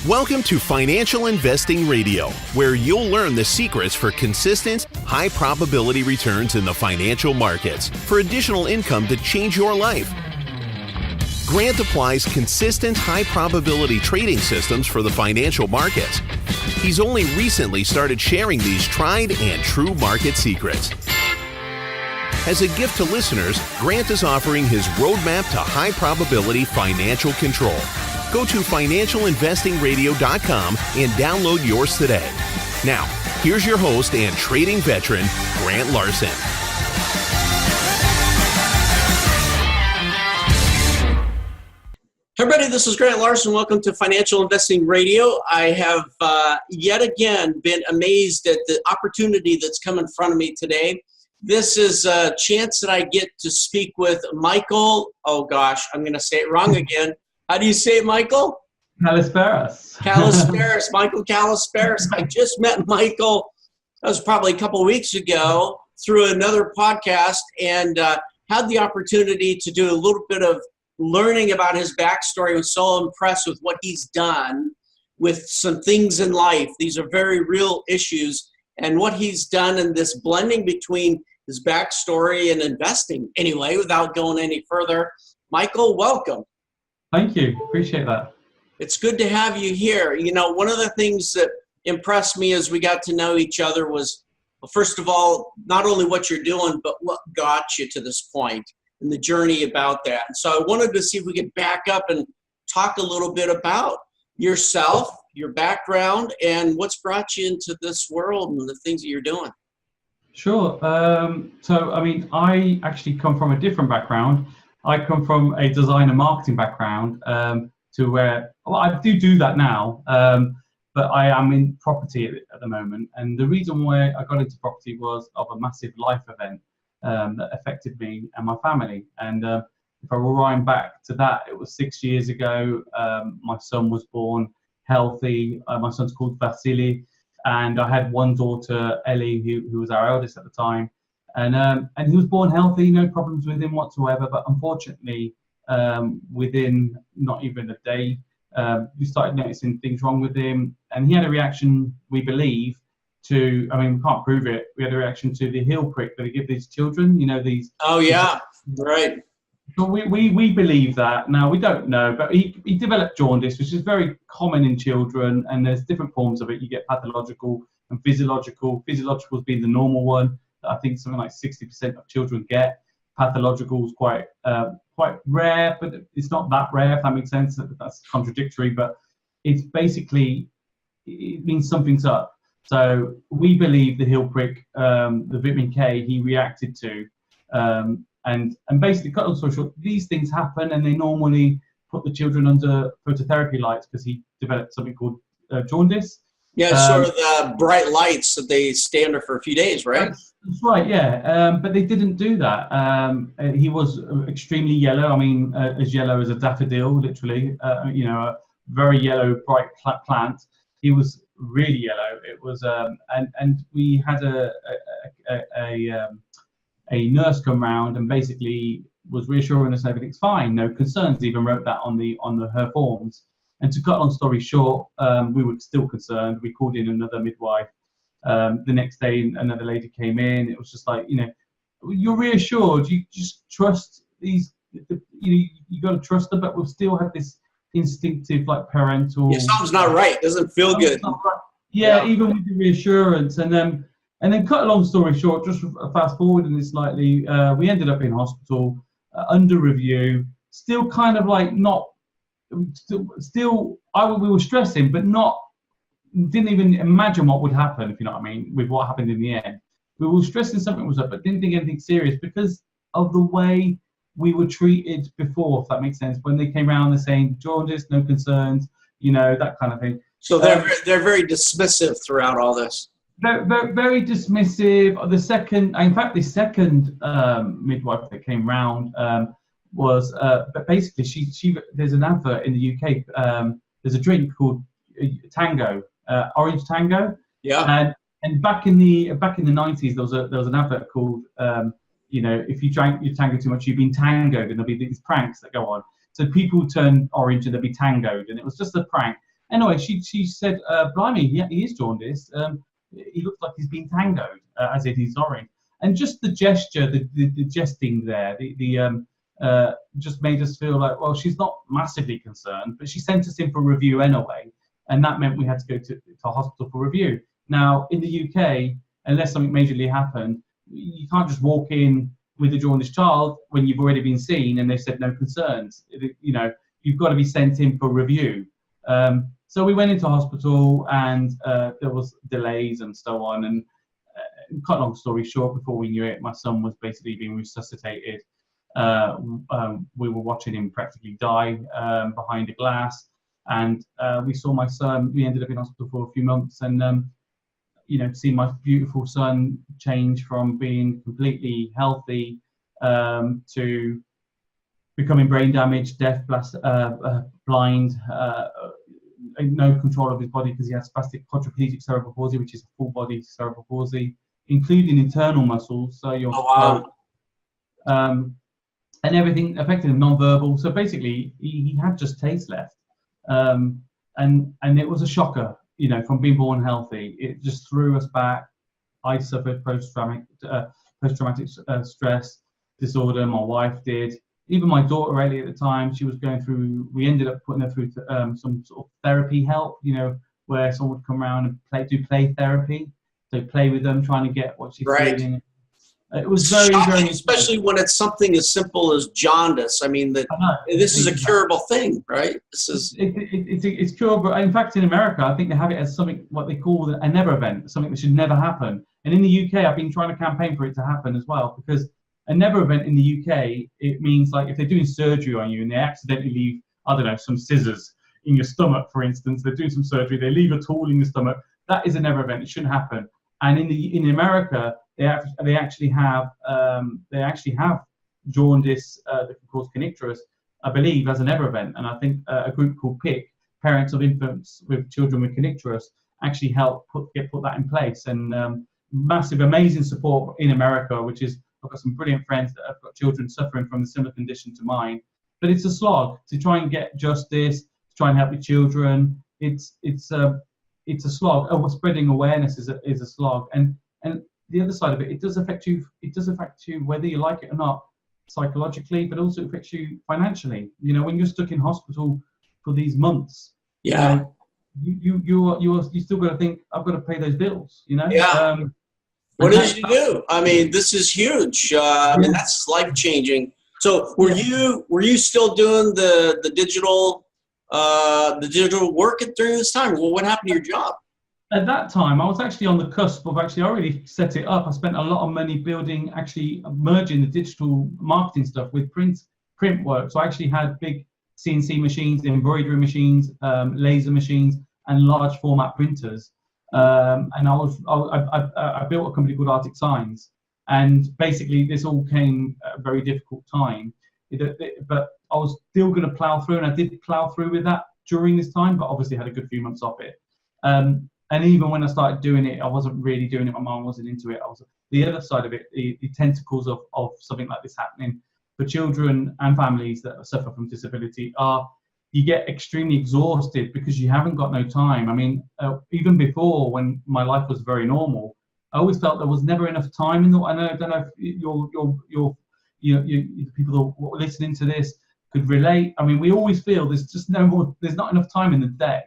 Welcome to Financial Investing Radio, where you'll learn the secrets for consistent, high-probability returns in the financial markets for additional income to change your life. Grant applies consistent, high-probability trading systems for the financial markets. He's only recently started sharing these tried and true market secrets. As a gift to listeners, Grant is offering his roadmap to high-probability financial control. Go to financialinvestingradio.com and download yours today. Now, here's your host and trading veteran, Grant Larson. Hey everybody, this is Grant Larson. Welcome to Financial Investing Radio. I have yet again been amazed at the opportunity that's come in front of me today. This is a chance that I get to speak with Michael. Oh gosh, I'm going to say it wrong again. How do you say it, Michael? Kalisperas. Kalisperas, Michael Kalisperas. I just met Michael, that was probably a couple of weeks ago, through another podcast, and had the opportunity to do a little bit of learning about his backstory. I was so impressed with what he's done with some things in life. These are very real issues, and what he's done in this blending between his backstory and investing. Anyway, without going any further, Michael, welcome. Thank you. Appreciate that. It's good to have you here. You know, one of the things that impressed me as we got to know each other was, well, first of all, not only what you're doing, but what got you to this point and the journey about that. And so I wanted to see if we could back up and talk a little bit about yourself, your background, and what's brought you into this world and the things that you're doing. Sure. I actually come from a different background. I come from a design and marketing background to where, well, I do that now, but I am in property at the moment. And the reason why I got into property was of a massive life event that affected me and my family. And if I rewind back to that, it was 6 years ago. My son was born healthy. My son's called Vasily. And I had one daughter, Ellie, who was our eldest at the time. And he was born healthy, no problems with him whatsoever. But unfortunately, within not even a day, we started noticing things wrong with him. And he had a reaction, we believe, we can't prove it. We had a reaction to the heel prick that they give these children, these. Oh, yeah, right. So we believe that. Now, we don't know, but he developed jaundice, which is very common in children. And there's different forms of it. You get pathological and physiological. Physiological being the normal one. I think something like 60% of children get. Pathological is quite rare, but it's not that rare, if that makes sense. That's contradictory, but it's basically, it means something's up. So we believe the heel prick, the vitamin K, he reacted to, and basically, cut long story short, these things happen, and they normally put the children under phototherapy lights because he developed something called jaundice. Yeah, sort of the bright lights that they stay under for a few days, right? That's right, yeah. But they didn't do that. He was extremely yellow. I mean, as yellow as a daffodil, literally. A very yellow, bright plant. He was really yellow. It was, and we had a nurse come round and basically was reassuring us everything's fine, no concerns. Even wrote that on her forms. And to cut long story short, we were still concerned. We called in another midwife. The next day, another lady came in. It was just like, you're reassured. You just trust these. You got to trust them, but we'll still have this instinctive, like parental. Yeah, something's not right. Doesn't feel good. Right. Yeah, even with the reassurance, and then cut a long story short. Just fast forwarding this slightly, we ended up in hospital under review. Still, kind of like not. Still, we were stressing, but didn't even imagine what would happen, if you know what I mean, with what happened in the end. We were stressing something was up, but didn't think anything serious because of the way we were treated before, if that makes sense. When they came around, they're saying jaundice, no concerns, that kind of thing. So they're very dismissive throughout all this. Very, very dismissive. The second midwife that came round was, but basically she there's an advert in the UK. There's a drink called Tango, Orange Tango. Yeah. And back in the 90s, there was an advert called if you drank your Tango too much, you've been tangoed, and there'll be these pranks that go on. So people turn orange and they'll be tangoed, and it was just a prank. anyway, she said, blimey, he is jaundiced. He looks like he's been tangoed, as if he's orange. And just the gesture, the jesting there, just made us feel like, well, she's not massively concerned, but she sent us in for review anyway, and that meant we had to go to hospital for review. Now, in the UK, unless something majorly happened, you can't just walk in with a jaundiced child when you've already been seen and they said no concerns. You've got to be sent in for review. So we went into hospital, and there was delays and so on. And cut long story short, before we knew it, my son was basically being resuscitated. We were watching him practically die behind a glass, and we saw my son. We ended up in hospital for a few months, and seeing my beautiful son change from being completely healthy to becoming brain damaged, deaf, blind, no control of his body because he has spastic quadriplegic cerebral palsy, which is a full body cerebral palsy, including internal muscles. So your and everything affected him, non-verbal. So basically, he had just taste left, and it was a shocker. From being born healthy, it just threw us back. I suffered post-traumatic stress disorder. My wife did. Even my daughter, really, at the time, she was going through. We ended up putting her through some sort of therapy help. Where someone would come around and do play therapy. So play with them, trying to get what she's feeling. It was very, very, especially when it's something as simple as jaundice. I mean, this is a curable thing, right? It's curable. In fact, in America, I think they have it as something what they call a never event, something that should never happen. And in the UK, I've been trying to campaign for it to happen as well, because a never event in the UK, it means like if they're doing surgery on you and they accidentally leave, I don't know, some scissors in your stomach, for instance, they're doing some surgery, they leave a tool in your stomach. That is a never event. It shouldn't happen. And in America, they actually have jaundice that can cause kernicterus, I believe, as an never event. And I think a group called PIC, Parents of Infants with Children with Kernicterus, actually helped put that in place. And massive, amazing support in America, which is, I've got some brilliant friends that have got children suffering from a similar condition to mine. But it's a slog to try and get justice, to try and help your children. It's a slog. Spreading awareness is a slog, and the other side of it, it does affect you. It does affect you whether you like it or not, psychologically, but also affects you financially. When you're stuck in hospital for these months, you still got to think, I've got to pay those bills. Yeah. What did you do? I mean, this is huge. I mean, that's life changing. So, were you still doing the digital work during this time? Well, what happened to your job? At that time, I was actually on the cusp of I already set it up. I spent a lot of money merging the digital marketing stuff with print work. So I actually had big CNC machines, embroidery machines, laser machines, and large format printers. And I built a company called Arctic Signs. And basically, this all came at a very difficult time. But I was still going to plow through, and I did plow through with that during this time, but obviously had a good few months off it. And even when I started doing it, I wasn't really doing it. My mom wasn't into it. The other side of it, the tentacles of something like this happening for children and families that suffer from disability you get extremely exhausted because you haven't got no time. I mean, even before, when my life was very normal, I always felt there was never enough time. And I don't know if the people that are listening to this could relate. I mean, we always feel there's not enough time in the day.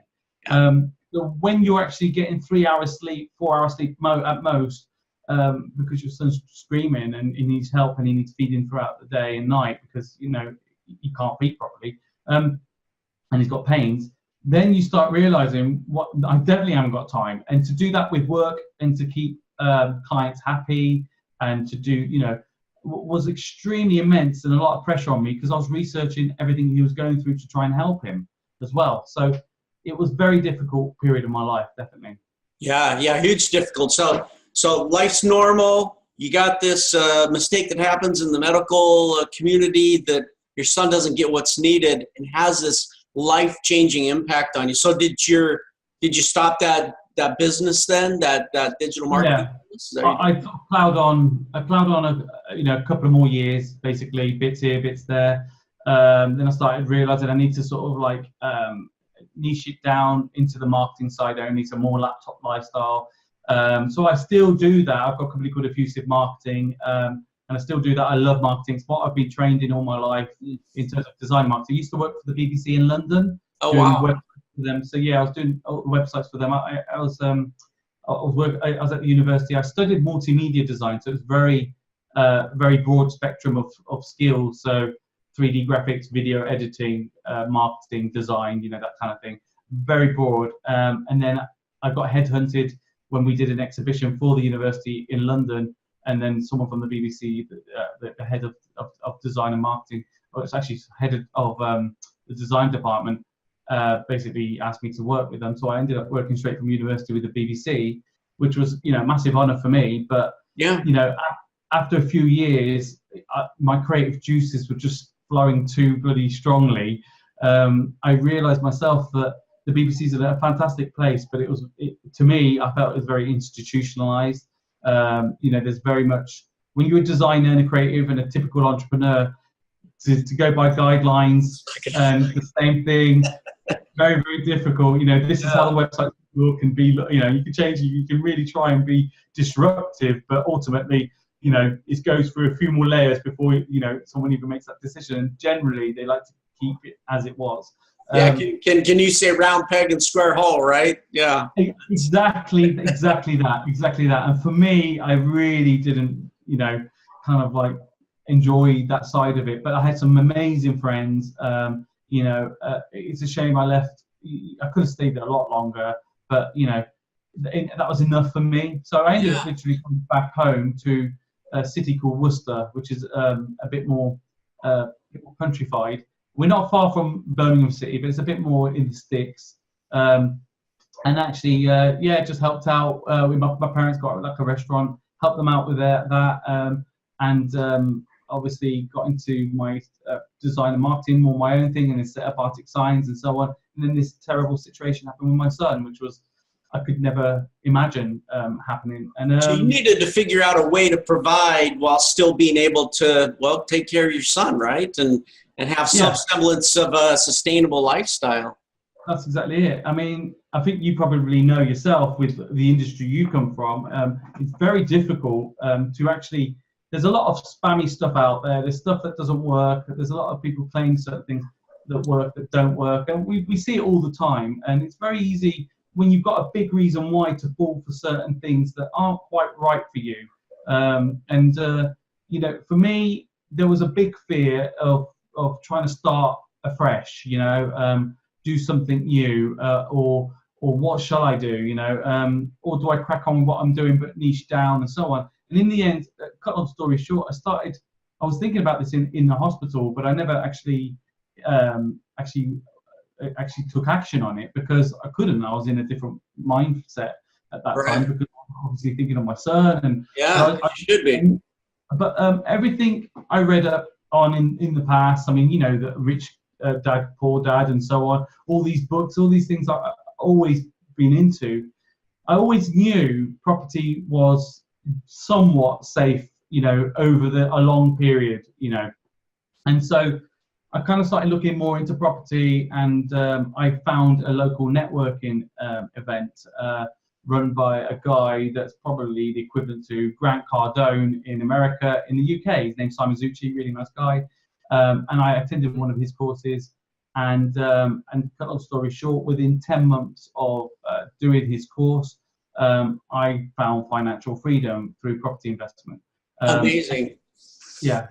So when you're actually getting 3 hours sleep, 4 hours sleep at most, because your son's screaming and he needs help and he needs feeding throughout the day and night because he can't feed properly, and he's got pains, then you start realizing I definitely haven't got time. And to do that with work and to keep clients happy and to do was extremely immense and a lot of pressure on me because I was researching everything he was going through to try and help him as well. So it was a very difficult period of my life, definitely. Yeah, huge difficult. So life's normal. You got this mistake that happens in the medical community that your son doesn't get what's needed and has this life-changing impact on you. So did you stop that business then, that digital marketing business? I plowed on a couple of more years, basically, bits here, bits there. Then I started realizing I need to sort of niche it down into the marketing side only, so more laptop lifestyle. So I still do that. I've got a company called Effusive Marketing, and I still do that. I love marketing. It's what I've been trained in all my life in terms of design marketing. I used to work for the BBC in London. Oh, wow. Websites for them. So yeah, I was doing websites for them. I was at the university. I studied multimedia design, so it's very broad spectrum of skills. So 3D graphics, video editing, marketing, design, that kind of thing. Very broad. And then I got headhunted when we did an exhibition for the university in London, and then someone from the BBC, the head of design and marketing, or it's actually head of the design department, basically asked me to work with them. So I ended up working straight from university with the BBC, which was, a massive honor for me. But, yeah, after a few years, my creative juices were just flowing too bloody strongly. I realized myself that the BBC is a fantastic place, but to me, I felt it was very institutionalized. There's very much, when you're a designer and a creative and a typical entrepreneur, to go by guidelines and the same thing, very, very difficult. This is how the website can be. You can change it. You can really try and be disruptive, but ultimately, it goes through a few more layers before someone even makes that decision. And generally, they like to keep it as it was. Yeah, can you say round peg and square hole, right? Yeah. Exactly that. And for me, I really didn't, kind of like enjoy that side of it. But I had some amazing friends. It's a shame I left. I could have stayed there a lot longer, but that was enough for me. So I ended up literally coming back home to a city called Worcester, which is a bit more countrified. We're not far from Birmingham City, but it's a bit more in the sticks. And actually, just helped out with my parents. Got like a restaurant, helped them out with that, and obviously got into my design and marketing, more my own thing, and then set up Arctic Signs and so on. And then this terrible situation happened with my son, which was I could never imagine happening. And so you needed to figure out a way to provide while still being able to, take care of your son, right? And have some semblance of a sustainable lifestyle. That's exactly it. I mean, I think you probably know yourself with the industry you come from. It's very difficult to actually. There's a lot of spammy stuff out there. There's stuff that doesn't work. There's a lot of people claiming certain things that work that don't work, and we see it all the time. And it's very easy when you've got a big reason why to fall for certain things that aren't quite right for you. For me, there was a big fear of trying to start afresh, do something new, or what shall I do, or do I crack on with what I'm doing but niche down and so on. And in the end, cut long story short, I was thinking about this in the hospital, but I never actually took action on it because I couldn't. I was in a different mindset at that time because I was obviously thinking of my son. And I should be. But everything I read up on in the past, I mean, the Rich Dad, Poor Dad, and so on, all these books, all these things I've always been into. I always knew property was somewhat safe, over a long period, and so I kind of started looking more into property, and I found a local networking event run by a guy that's probably the equivalent to Grant Cardone in America, in the UK. His name's Simon Zucci, really nice guy, and I attended one of his courses. And cut long story short, within 10 months of doing his course, I found financial freedom through property investment. Amazing. Yeah.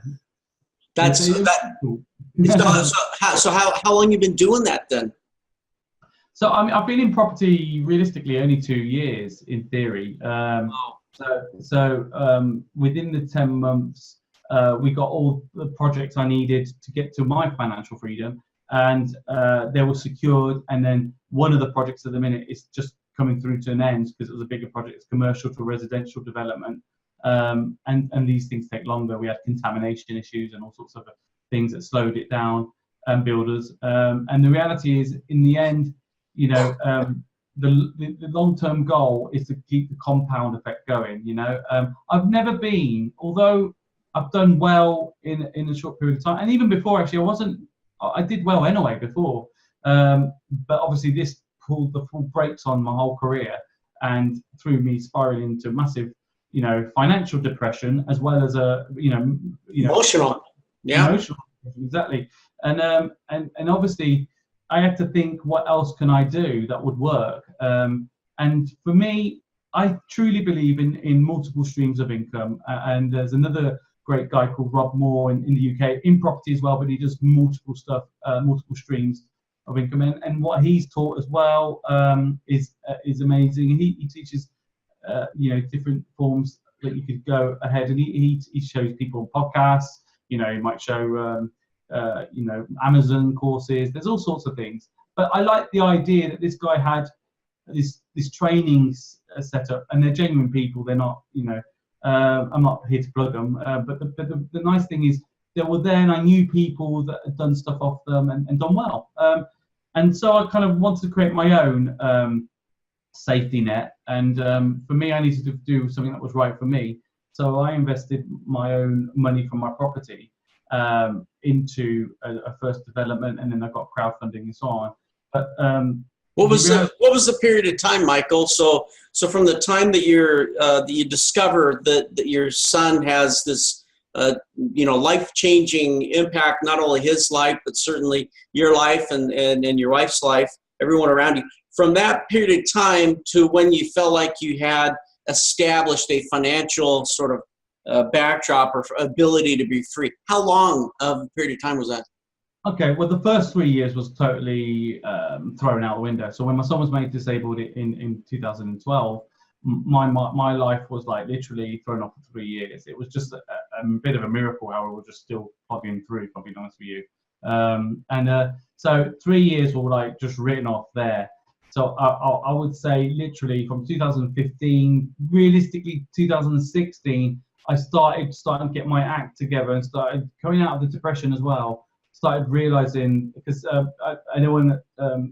So how long you been doing that then? So I've been in property realistically only 2 years in theory. So within the 10 months, we got all the projects I needed to get to my financial freedom, and they were secured. And then one of the projects at the minute is just coming through to an end because it was a bigger project. It's commercial to residential development. And these things take longer. We had contamination issues and all sorts of things that slowed it down, and builders. And the reality is, in the end, the long-term goal is to keep the compound effect going. I've never been, although I've done well in a short period of time, and even before actually, I did well anyway before. But obviously this pulled the full brakes on my whole career and threw me spiraling into massive, financial depression, as well as emotional. Yeah. Emotional, exactly. And obviously I had to think, what else can I do that would work? And for me, I truly believe in multiple streams of income. And there's another great guy called Rob Moore in the UK, in property as well, but he does multiple streams of income. And what he's taught as well is amazing. He teaches different forms that you could go ahead, and he shows people podcasts. He might show Amazon courses. There's all sorts of things. But I like the idea that this guy had this trainings set up, and they're genuine people. They're not, I'm not here to plug them, but the nice thing is they were there, and I knew people that had done stuff off them and done well. And so I kind of wanted to create my own safety net, and for me, I needed to do something that was right for me. So I invested my own money from my property into a first development, and then I got crowdfunding and so on. But what was the period of time, Michael? So from the time that you discover that your son has this life-changing impact, not only his life but certainly your life and your wife's life, everyone around you. From that period of time to when you felt like you had established a financial sort of backdrop or ability to be free, how long of a period of time was that? Okay, well, the first 3 years was totally thrown out the window. So when my son was made disabled in 2012, my life was like literally thrown off for 3 years. It was just a bit of a miracle how we were just still plugging through, if I'm being honest with you. So 3 years were like just written off there. So I would say literally from 2015, realistically 2016, I started to get my act together and started coming out of the depression as well. Started realizing, because anyone that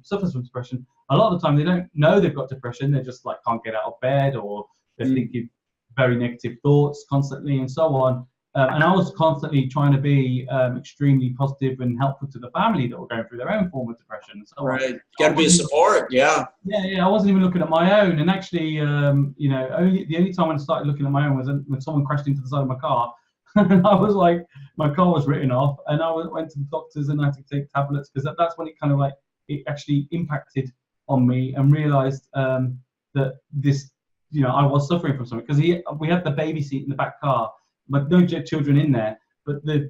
suffers from depression, a lot of the time they don't know they've got depression. They just like can't get out of bed, or they're thinking very negative thoughts constantly and so on. And I was constantly trying to be extremely positive and helpful to the family that were going through their own form of depression. So right, got to be a support, yeah. Yeah. I wasn't even looking at my own, and actually, the only time I started looking at my own was when someone crashed into the side of my car. And I was like, my car was written off, and I went to the doctors and I had to take tablets, because that's when it kind of like it actually impacted on me, and realised that this, I was suffering from something, because we had the baby seat in the back car, but no children in there. But the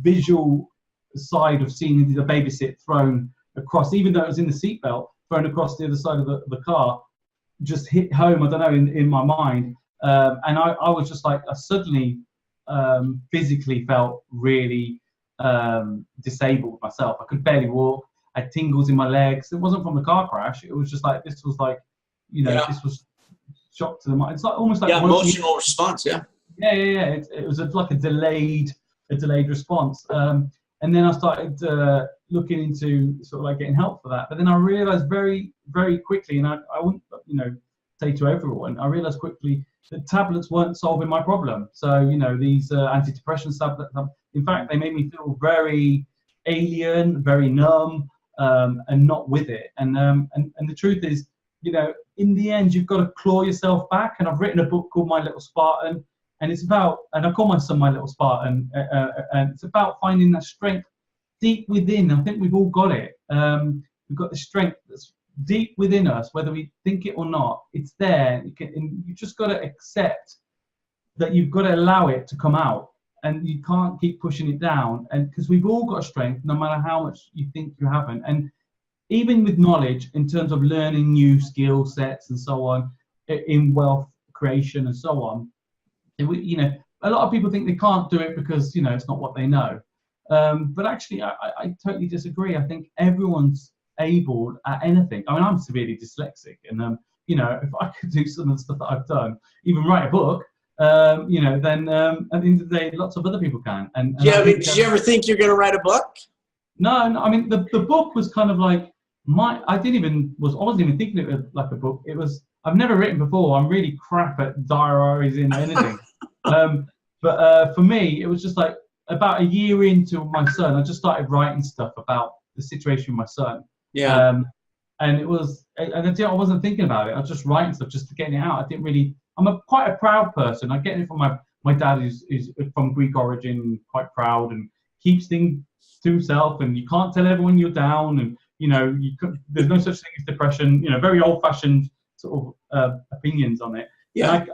visual side of seeing the baby seat thrown across, even though it was in the seatbelt, thrown across the other side of the car, just hit home. I don't know, in my mind, and I was just like, I suddenly physically felt really disabled myself. I could barely walk. I had tingles in my legs. It wasn't from the car crash. It was just like, this was like, this was shock to the mind. It's like almost like emotional response. Yeah. It was like a delayed response. And then I started looking into sort of like getting help for that. But then I realized very, very quickly, and I wouldn't, say to everyone, I realized quickly that tablets weren't solving my problem. So, these antidepressant tablets, in fact, they made me feel very alien, very numb, and not with it. And the truth is, in the end, you've got to claw yourself back. And I've written a book called My Little Spartan, and it's about, and I call my son My Little Spartan, and it's about finding that strength deep within. I think we've all got it. We've got the strength that's deep within us, whether we think it or not. It's there. And you just got to accept that you've got to allow it to come out, and you can't keep pushing it down. And because we've all got strength, no matter how much you think you haven't. And even with knowledge, in terms of learning new skill sets and so on, in wealth creation and so on, a lot of people think they can't do it because it's not what they know. But actually, I totally disagree. I think everyone's able at anything. I mean, I'm severely dyslexic, and if I could do some of the stuff that I've done, even write a book, then at the end of the day, lots of other people can. And yeah, did you ever think you're going to write a book? No. I mean, the book was kind of like I wasn't even thinking it was like a book. It was. I've never written before. I'm really crap at diaries in anything. But for me, it was just like about a year into my son, I just started writing stuff about the situation with my son. Yeah. And it was, and I wasn't thinking about it. I was just writing stuff, just getting it out. I didn't really. I'm quite a proud person. I get it from my dad, is from Greek origin, quite proud and keeps things to himself. And you can't tell everyone you're down. And there's no such thing as depression. Very old-fashioned sort of opinions on it. Yeah.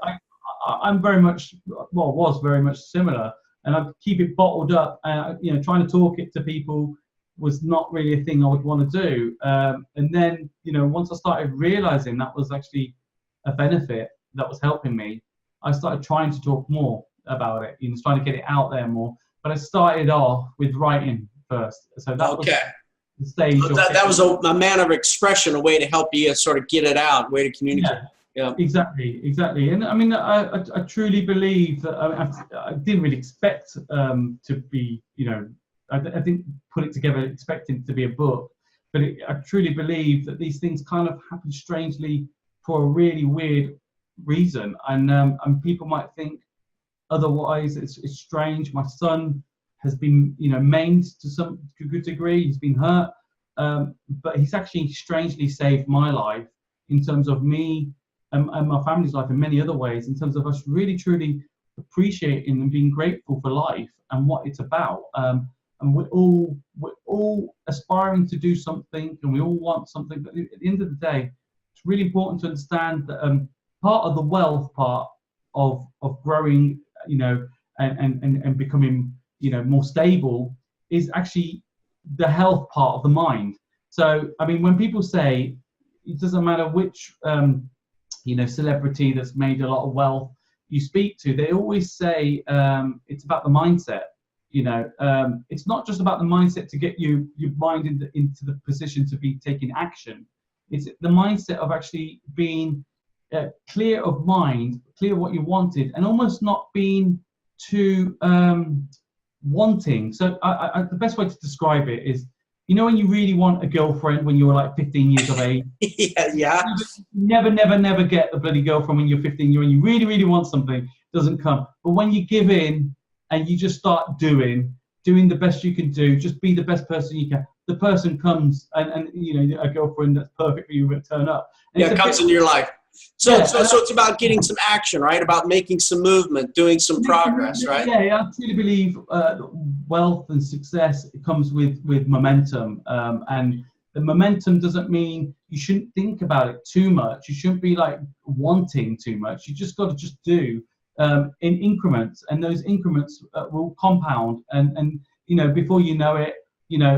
I'm very much, was very much similar, and I'd keep it bottled up. Trying to talk it to people was not really a thing I would want to do. And then, once I started realizing that was actually a benefit that was helping me, I started trying to talk more about it, trying to get it out there more. But I started off with writing first. So that was the stage. So that was a manner of expression, a way to help you sort of get it out, a way to communicate. Yeah, exactly. And I mean, I truly believe that I didn't really expect to be, I didn't put it together expecting it to be a book, but I truly believe that these things kind of happen strangely for a really weird reason, and people might think otherwise. It's strange. My son has been, maimed to some good degree. He's been hurt, but he's actually strangely saved my life in terms of me and my family's life in many other ways, in terms of us really truly appreciating and being grateful for life and what it's about. And we're all aspiring to do something, and we all want something. But at the end of the day, it's really important to understand that part of the wealth part of growing, and becoming, more stable, is actually the health part of the mind. So, I mean, when people say it doesn't matter which celebrity that's made a lot of wealth you speak to, they always say it's about the mindset. It's not just about the mindset to get your mind into the position to be taking action. It's the mindset of actually being clear of mind, clear what you wanted, and almost not being too wanting. So the best way to describe it is, when you really want a girlfriend when you were like 15 years of age. Yeah. You never get the bloody girlfriend when you're 15 years, and you really, really want something, it doesn't come. But when you give in and you just start doing the best you can do, just be the best person you can, the person comes, and a girlfriend that's perfect for you will turn up. And it comes into your life. So it's about getting some action, right? About making some movement, doing some progress, right? Yeah, I truly believe wealth and success comes with momentum, and the momentum doesn't mean you shouldn't think about it too much. You shouldn't be like wanting too much. You just got to just do in increments, and those increments will compound, and before you know it,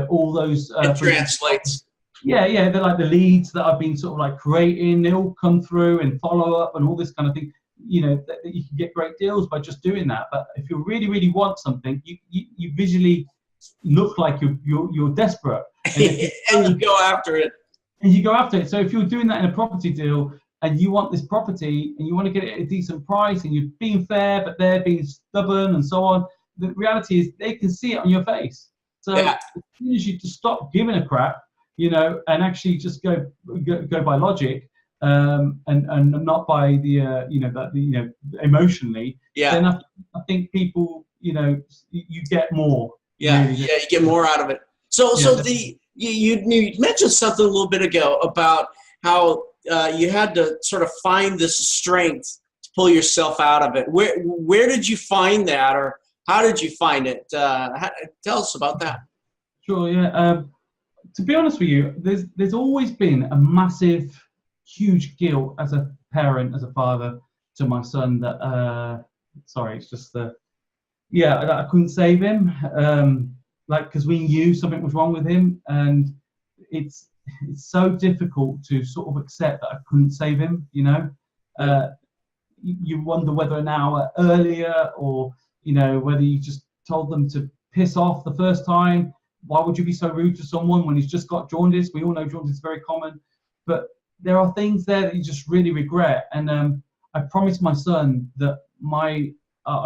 all those it translates. Yeah, they're like the leads that I've been sort of like creating. They all come through and follow up and all this kind of thing. That you can get great deals by just doing that. But if you really, really want something, you visually look like you're desperate, and you go after it. So if you're doing that in a property deal, and you want this property and you want to get it at a decent price, and you're being fair, but they're being stubborn and so on, the reality is they can see it on your face. So as soon as you just stop giving a crap, and actually just go by logic, and not by the emotionally. Yeah. Then I think people, you get more. Yeah, really. You get more out of it. So you mentioned something a little bit ago about how you had to sort of find this strength to pull yourself out of it. Where did you find that, or how did you find it? Tell us about that. Sure. Yeah. To be honest with you, there's always been a massive, huge guilt as a parent, as a father to my son that that I couldn't save him, because we knew something was wrong with him, and it's so difficult to sort of accept that I couldn't save him. You wonder whether an hour earlier, or whether you just told them to piss off the first time. Why would you be so rude to someone when he's just got jaundice? We all know jaundice is very common, but there are things there that you just really regret. And I promised my son that I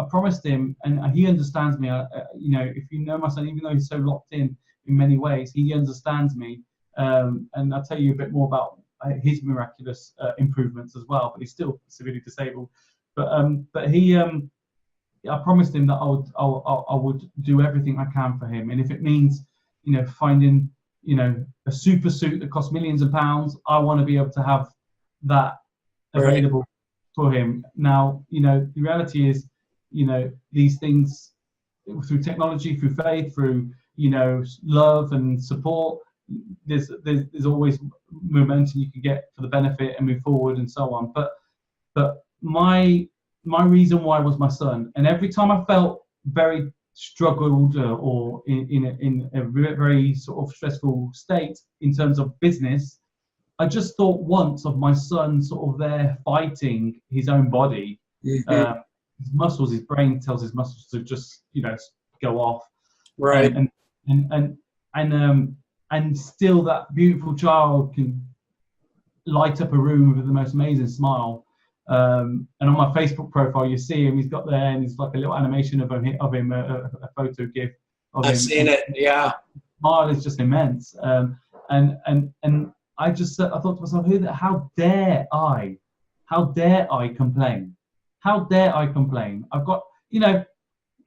promised him, and he understands me. If you know my son, even though he's so locked in many ways, he understands me. And I'll tell you a bit more about his miraculous improvements as well. But he's still severely disabled. But he. I promised him that I would do everything I can for him, and if it means, finding you know, a super suit that costs millions of pounds. I want to be able to have that available for him. Now, you know, the reality is, you know, these things through technology, through faith, through, you know, love and support, there's always momentum you can get for the benefit and move forward and so on. But my reason why was my son. And every time I felt very struggled or in a very sort of stressful state in terms of business, I just thought once of my son sort of there fighting his own body. Mm-hmm. His muscles, his brain tells his muscles to just, you know, go off. Right. And still that beautiful child can light up a room with the most amazing smile. And on my Facebook profile, you see him. He's got there, and it's like a little animation of him, a photo gif of him. I've seen it. Yeah. Smile is just immense. And I thought to myself, how dare I complain? How dare I complain? I've got, you know,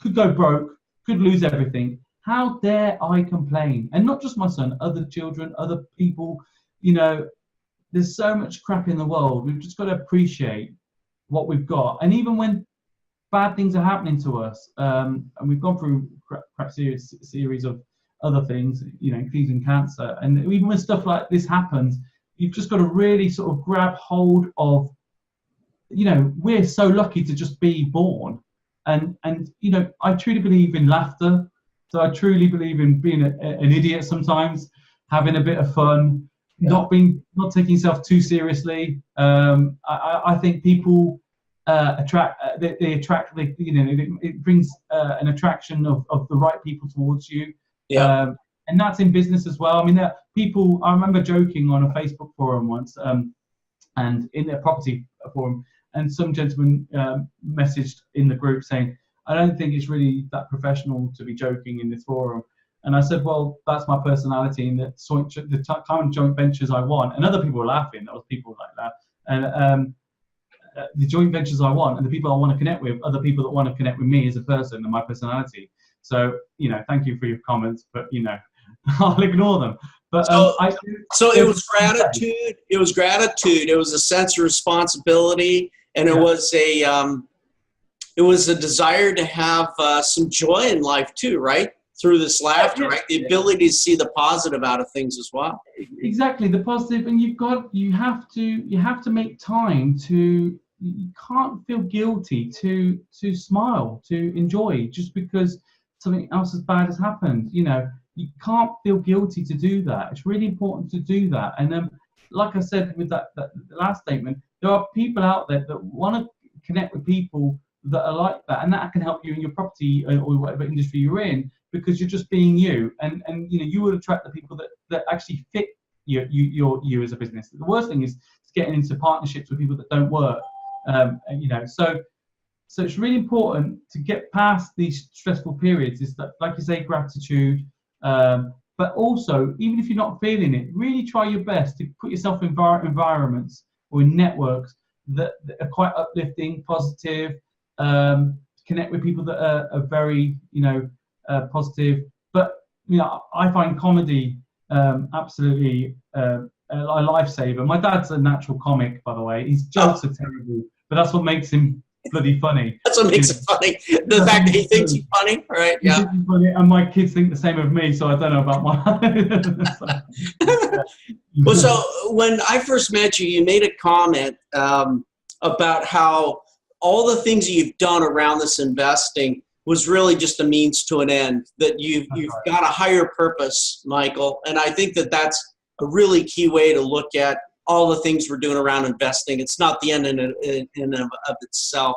could go broke, could lose everything. How dare I complain? And not just my son, other children, other people, you know. There's so much crap in the world. We've just got to appreciate what we've got. And even when bad things are happening to us, and we've gone through crap series of other things, you know, including cancer. And even when stuff like this happens, you've just got to really sort of grab hold of, you know, we're so lucky to just be born. And you know, I truly believe in laughter. So I truly believe in being an idiot sometimes, having a bit of fun. Not taking yourself too seriously. I think people attract. They attract. You know, it brings an attraction of the right people towards you. Yeah. And that's in business as well. I mean, people. I remember joking on a Facebook forum once, and in a property forum, and some gentleman messaged in the group saying, "I don't think it's really that professional to be joking in this forum." And I said, well, that's my personality, and the kind of joint ventures I want. And other people were laughing. There was people like that. And the joint ventures I want, and the people I want to connect with, are the people that want to connect with me as a person and my personality. So, you know, thank you for your comments, but, you know, I'll ignore them. But so it was gratitude. It was gratitude. It was a sense of responsibility, and it was a desire to have some joy in life too, right? Through this laughter, right? The ability to see the positive out of things as well. Exactly, the positive, and you have to make time to. You can't feel guilty to smile, to enjoy, just because something else as bad has happened. You know, you can't feel guilty to do that. It's really important to do that. And then, like I said with that last statement, there are people out there that want to connect with people that are like that, and that can help you in your property or whatever industry you're in, because you're just being you, and you know, you will attract the people that actually fit you as a business. The worst thing is getting into partnerships with people that don't work, you know. So it's really important to get past these stressful periods. Is that, like you say, gratitude, but also, even if you're not feeling it, really try your best to put yourself in environments or in networks that are quite uplifting, positive. Connect with people that are very, you know, positive. But, you know, I find comedy absolutely a lifesaver. My dad's a natural comic, by the way. His jokes are terrible, but that's what makes him bloody funny. That's what makes it funny. The fact that he thinks he's funny, right? Yeah. Funny, and my kids think the same of me, so I don't know about my. Well, so when I first met you, you made a comment about how all the things that you've done around this investing was really just a means to an end, that you've got a higher purpose, Michael. And I think that that's a really key way to look at all the things we're doing around investing. It's not the end in of itself.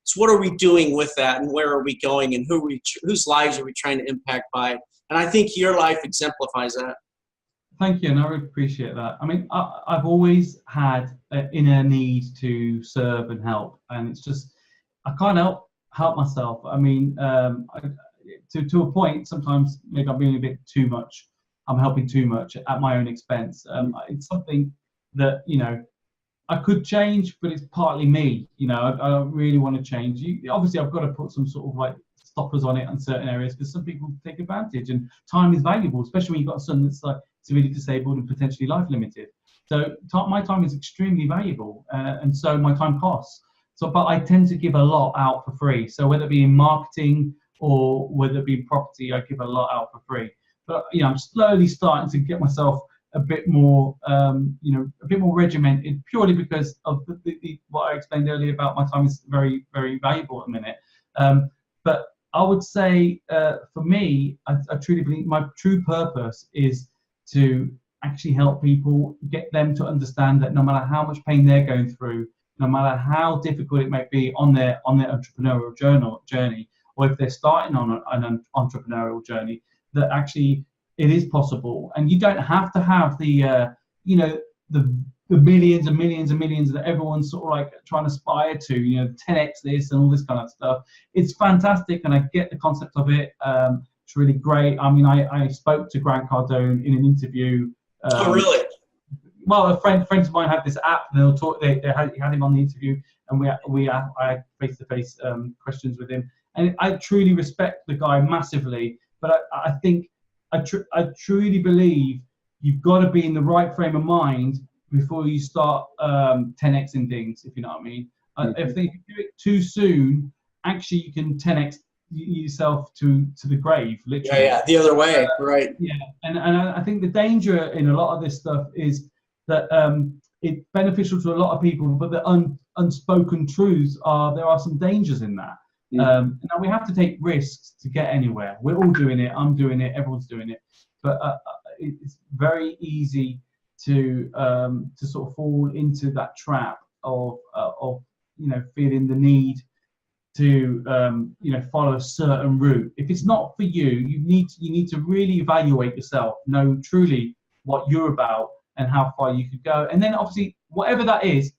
It's what are we doing with that, and where are we going, and whose lives are we trying to impact by it? And I think your life exemplifies that. Thank you, and I really appreciate that. I mean, I've always had an inner need to serve and help, and it's just, I can't help myself. I mean, to a point, sometimes maybe I'm being a bit too much. I'm helping too much at my own expense. It's something that, you know, I could change, but it's partly me. You know, I don't really want to change. Obviously, I've got to put some sort of like stoppers on it in certain areas, because some people take advantage, and time is valuable, especially when you've got a son that's like severely disabled and potentially life limited. So my time is extremely valuable, and so my time costs. So, but I tend to give a lot out for free. So whether it be in marketing or whether it be in property, I give a lot out for free. But I'm slowly starting to get myself a bit more, a bit more regimented, purely because of the what I explained earlier about my time is very, very valuable at the minute. But I would say, for me, I truly believe my true purpose is to actually help people, get them to understand that no matter how much pain they're going through, no matter how difficult it may be on their entrepreneurial journey, or if they're starting on an entrepreneurial journey, that actually it is possible. And you don't have to have the millions and millions and millions that everyone's sort of like trying to aspire to, 10x this and all this kind of stuff. It's fantastic, and I get the concept of it. It's really great. I mean, I spoke to Grant Cardone in an interview. Oh, really? Well, friends of mine have this app, and they'll talk. They had him on the interview, and I had face-to-face questions with him, and I truly respect the guy massively. But I think I truly believe you've got to be in the right frame of mind before you start 10xing things, if you know what I mean. If you do it too soon, actually you can 10x yourself to the grave, literally. Yeah, the other way, right? Yeah, and I think the danger in a lot of this stuff is that it's beneficial to a lot of people, but the unspoken truths are there are some dangers in that. Now we have to take risks to get anywhere. We're all doing it. I'm doing it. Everyone's doing it. But it's very easy to sort of fall into that trap of feeling the need to follow a certain route. If it's not for you, you need to really evaluate yourself, know truly what you're about and how far you could go, and then obviously whatever that is,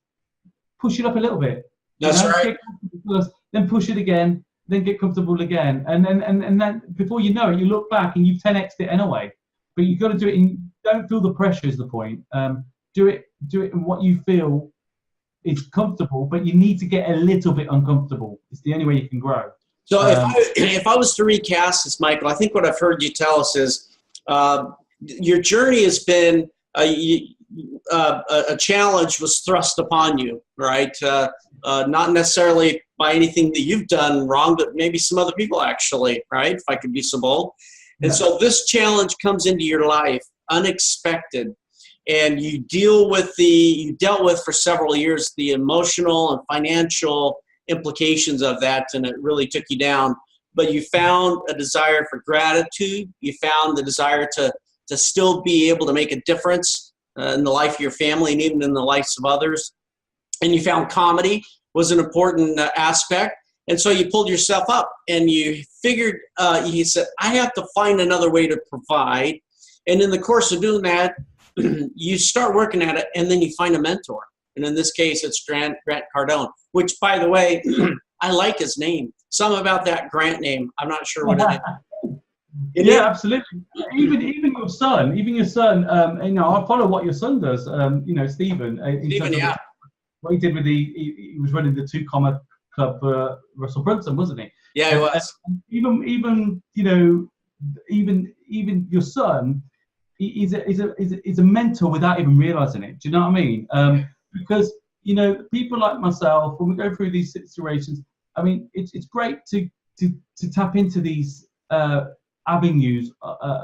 push it up a little bit. That's right. First, then push it again, then get comfortable again, and then before you know it, you look back and you've 10x'd it anyway. But you've got to do it. Don't feel the pressure is the point. Do it in what you feel is comfortable, but you need to get a little bit uncomfortable. It's the only way you can grow. So if I was to recast this, Michael, I think what I've heard you tell us is your journey has been a challenge was thrust upon you, right? Not necessarily by anything that you've done wrong, but maybe some other people actually, right? If I could be so bold. And so this challenge comes into your life unexpected, and you dealt with for several years the emotional and financial implications of that, and it really took you down. But you found a desire for gratitude. You found the desire to still be able to make a difference in the life of your family and even in the lives of others. And you found comedy was an important aspect. And so you pulled yourself up and you figured, you said, I have to find another way to provide. And in the course of doing that, you start working at it, and then you find a mentor. And in this case, it's Grant Cardone, which, by the way, I like his name. Something about that Grant name, I'm not sure what it is. Yeah, absolutely. Even your son, I follow what your son does. Stephen. Stephen, yeah. What he did with he was running the 2 Comma Club for Russell Brunson, wasn't he? Yeah, he was. Even your son, he's a mentor without even realizing it. Do you know what I mean? Because people like myself, when we go through these situations, I mean, it's great to tap into these avenues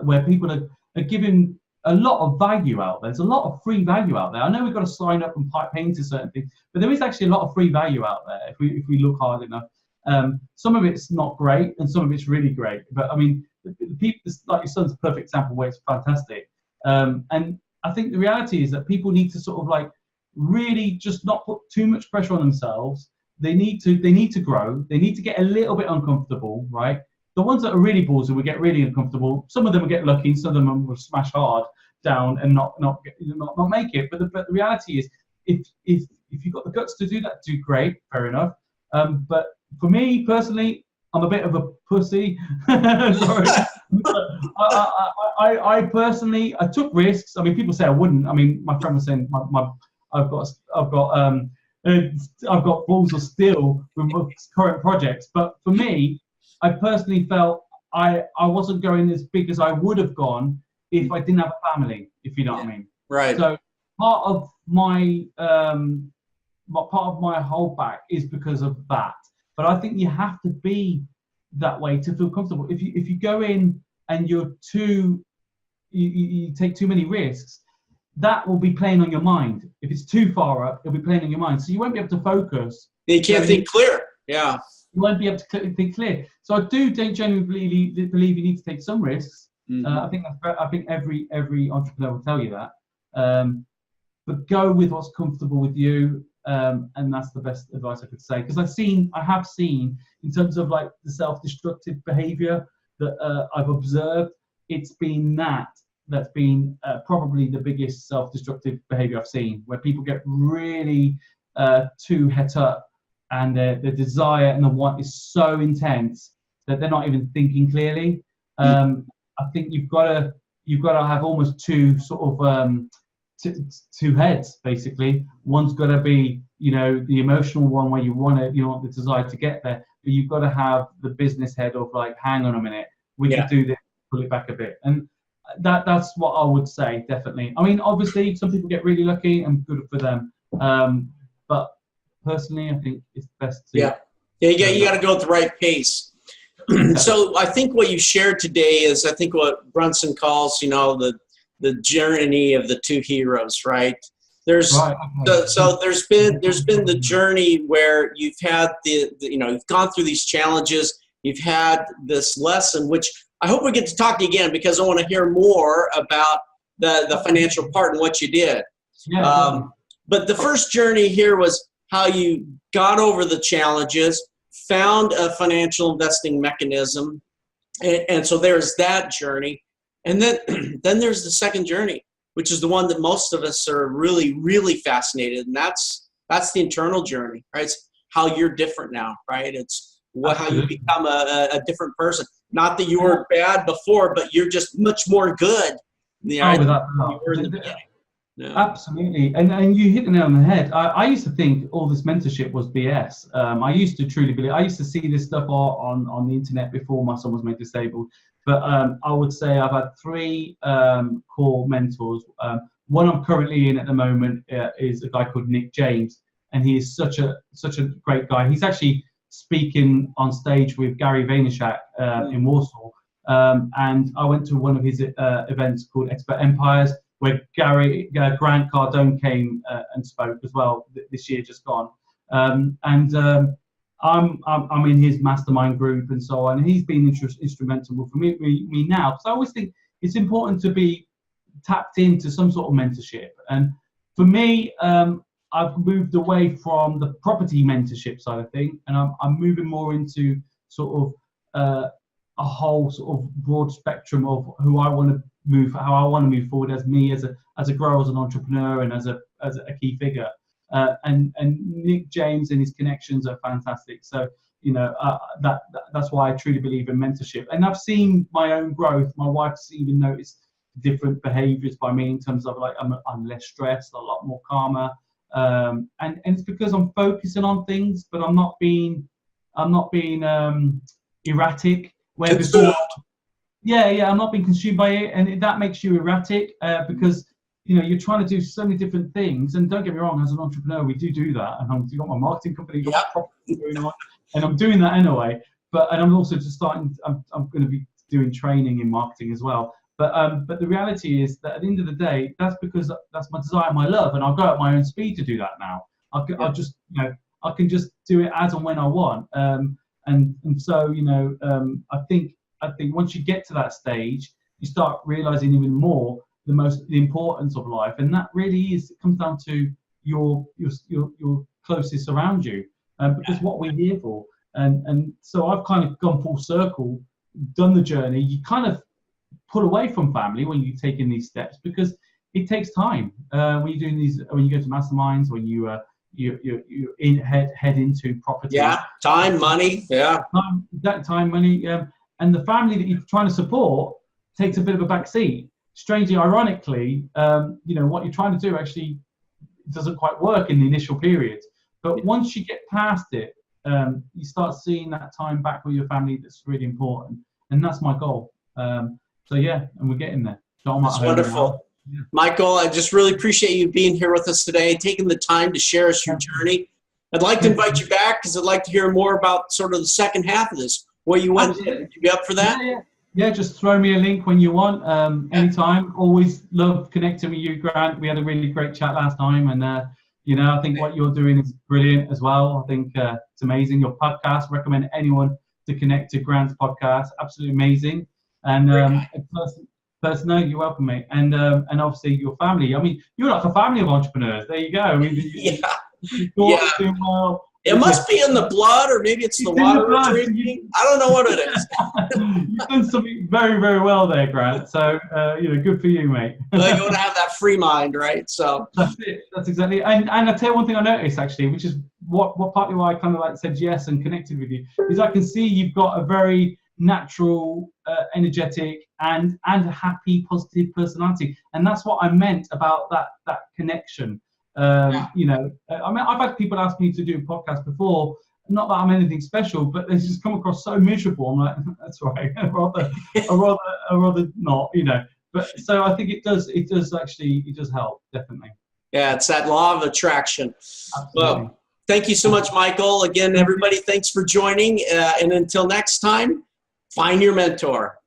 where people are giving a lot of value out there. There's a lot of free value out there. I know we've got to sign up and pay into certain things, but there is actually a lot of free value out there if we look hard enough. Some of it's not great, and some of it's really great. But I mean, the people like your son's a perfect example where it's fantastic. And I think the reality is that people need to sort of like really just not put too much pressure on themselves. They need to grow. They need to get a little bit uncomfortable, right? The ones that are really ballsy will get really uncomfortable. Some of them will get lucky, some of them will smash hard down and not make it. But the reality is, if you've got the guts to do that, do great, fair enough. But for me personally, I'm a bit of a pussy. Sorry. I personally took risks. I mean, people say I wouldn't. I mean, my friend was saying I've got balls of steel with my current projects. But for me, I personally felt I wasn't going as big as I would have gone if I didn't have a family, if you know what I mean. Right. So part of my holdback is because of that. But I think you have to be that way to feel comfortable. If you go in and you take too many risks, that will be playing on your mind. If it's too far up, it'll be playing on your mind. So you won't be able to focus. You can't think clear. Yeah. You won't be able to think clear. So I do genuinely believe you need to take some risks. I think every entrepreneur will tell you that. But go with what's comfortable with you, and that's the best advice I could say. Because I have seen in terms of like the self-destructive behaviour that I've observed, it's been that's been probably the biggest self-destructive behaviour I've seen, where people get really too het up, and their desire and the want is so intense that they're not even thinking clearly. I think you've got to have almost two sort of two heads basically. One's got to be, the emotional one where you want the desire to get there, but you've got to have the business head of like, hang on a minute, we can do this, pull it back a bit. And that's what I would say, definitely. I mean, obviously some people get really lucky and good for them, but personally I think it's best to you got to go at the right pace. So I think what you shared today is, I think what Brunson calls, the journey of the two heroes, right? There's there's been the journey where you've had you've gone through these challenges, you've had this lesson, which I hope we get to talk again, because I want to hear more about the financial part and what you did. But the first journey here was how you got over the challenges, found a financial investing mechanism, and so there's that journey. And then there's the second journey, which is the one that most of us are really, really fascinated, and that's the internal journey, right? It's how you're different now, right? It's how you become a different person. Not that you were bad before, but you're just much more good than you were in the beginning. Yeah. Absolutely, and you hit the nail on the head. I used to think all this mentorship was BS. I used to truly believe. I used to see this stuff on the internet before my son was made disabled. But I would say I've had three core mentors. One I'm currently in at the moment is a guy called Nick James, and he is such a great guy. He's actually speaking on stage with Gary Vaynerchuk in Warsaw, and I went to one of his events called Expert Empires, where Grant Cardone came and spoke as well this year just gone, I'm in his mastermind group and so on, and he's been instrumental for me now. So I always think it's important to be tapped into some sort of mentorship. And for me, I've moved away from the property mentorship side of things, and I'm moving more into sort of a whole sort of broad spectrum of how I want to move forward as me as a grower, as an entrepreneur, and as a key figure. And Nick James and his connections are fantastic. So that's why I truly believe in mentorship. And I've seen my own growth. My wife's even noticed different behaviours by me in terms of like I'm less stressed, a lot more calmer, and it's because I'm focusing on things, but I'm not being erratic. Where before, I'm not being consumed by it, and that makes you erratic because you're trying to do so many different things. And don't get me wrong, as an entrepreneur, we do that. And I've got my marketing company, got property going on, and I'm doing that anyway. And I'm also just starting. I'm going to be doing training in marketing as well. But the reality is that at the end of the day, that's because that's my desire, my love, and I'll go at my own speed to do that now. I'll just I can just do it as and when I want. And so I think once you get to that stage, you start realizing even more the importance of life, and that really comes down to your closest around you, because what we're here for. And so I've kind of gone full circle, done the journey. You kind of pull away from family when you're taking these steps, because it takes time. When you're doing these, when you go to masterminds, when you head into property. Time, money. Time, money. And the family that you're trying to support takes a bit of a back seat. Strangely, ironically, what you're trying to do actually doesn't quite work in the initial period. But once you get past it, you start seeing that time back with your family that's really important. And that's my goal. And we're getting there. That's wonderful. Yeah. Michael, I just really appreciate you being here with us today, taking the time to share us your journey. I'd like to invite you back because I'd like to hear more about sort of the second half of this, what you went to. Would you be up for that? Yeah, just throw me a link when you want, anytime. Always love connecting with you, Grant. We had a really great chat last time, and I think what you're doing is brilliant as well. I think it's amazing. Your podcast, recommend anyone to connect to Grant's podcast. Absolutely amazing. And no, you're welcome, mate. And obviously your family. I mean, you're like a family of entrepreneurs. There you go. I mean, you're doing well. It must be in the blood, or maybe it's the water we're drinking. I don't know what it is. You've done something very, very well there, Grant. So, good for you, mate. Well, you want to have that free mind, right? So that's it. That's exactly it. And I tell you one thing I noticed, actually, which is what partly why I kind of like said yes and connected with you, is I can see you've got a very natural, energetic, and a happy, positive personality. And that's what I meant about that connection. I mean, I've had people ask me to do a podcast before, not that I'm anything special, but they just come across so miserable. I'm like, that's right. I'd rather not, but so I think it does help, definitely. Yeah, it's that law of attraction. Absolutely. Well, thank you so much, Michael. Again, everybody, thanks for joining. And until next time, find your mentor.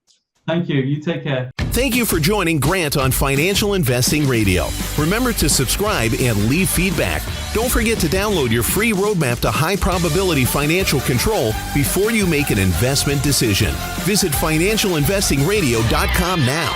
Thank you. You take care. Thank you for joining Grant on Financial Investing Radio. Remember to subscribe and leave feedback. Don't forget to download your free roadmap to high probability financial control before you make an investment decision. Visit financialinvestingradio.com now.